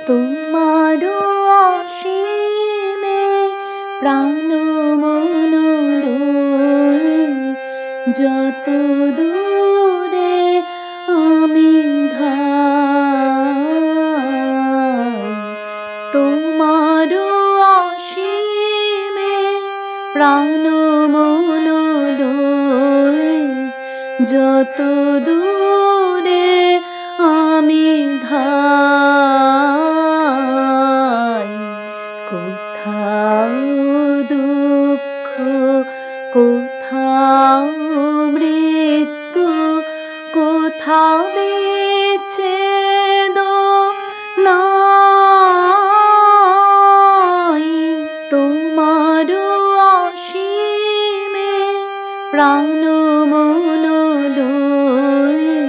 তোমার অসীমে প্রাণ মন লয়ে যত দূরে আমি ধাই। তোমার অসীমে প্রাণ মন লয়ে যত দূরে আমি ধাই। কোথাও দুঃখ, কোথাও মৃত্যু, কোথাও বিচ্ছেদ নাই। তোমার অসীমে প্রাণ মন লয়ে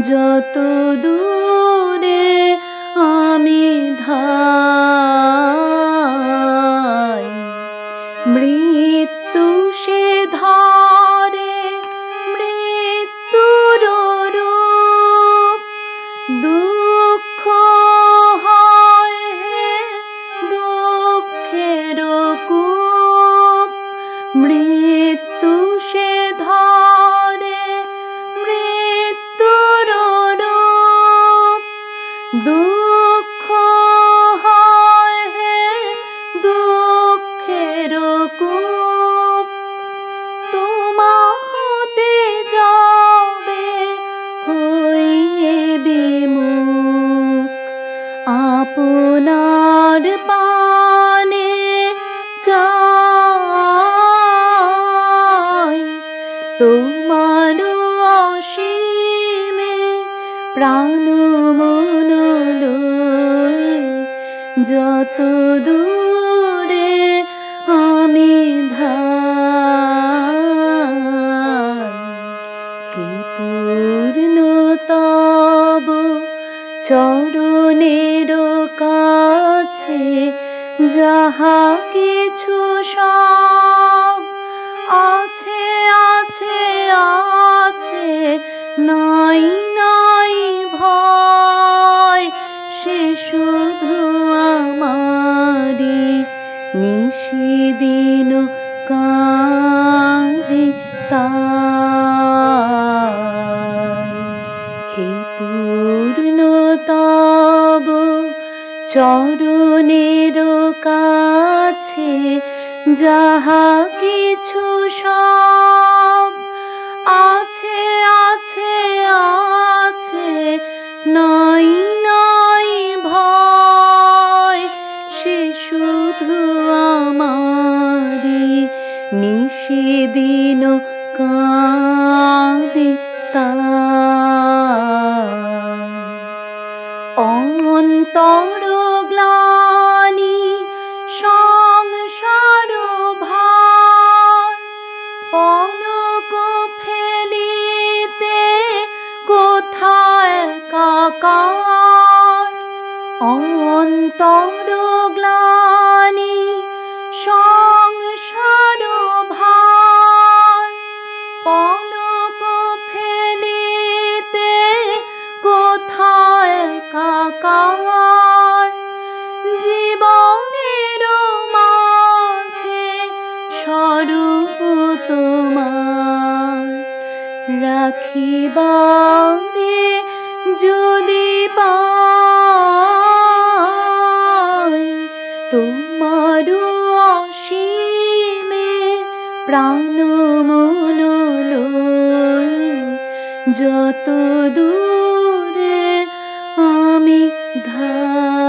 যত দূরে আমি ধাই। মৃত্যু সে ধরে মৃত্যুর রূপ, দুঃখ হয় দুঃখের কূপ। মৃত্যু সে ধরে মৃত্যুর রূপ, দুঃখ হয় দুঃখের কূপ। তোমা হতে যাবে হইয়ে বিমুখ, আপনার পানে চাই। তোমার অসীমে প্রাণ মন লয়ে যত দূরে আমি ধাই। হে পূর্ণ তব চরণের কাছে যাহা কিছু সব আছে আছে আছে, নাই নাই ভয়। সে শুধু আমারি নিশিদিন কাঁদে তাই। হে পূর্ণ তব চরণের কাছে যাহা কিছু সব আছে আছে আছে, নাই নাই ভয়। সে শুধু আমারি নিশিদিন কাঁদে তাই। অন্তর গ্লানি সংসার ভার, পলক ফেলিতে কোথায় একাকার। অন্তর গ্লানি সংসার ভার, পলক ফেলিতে কোথায় একাকার। জীবনের মাঝে স্বরূপ তোমার রাখিবারে যদি পাই। তোমার অসীমে প্রাণ মন লয়ে যত দূরে আমি ধাই।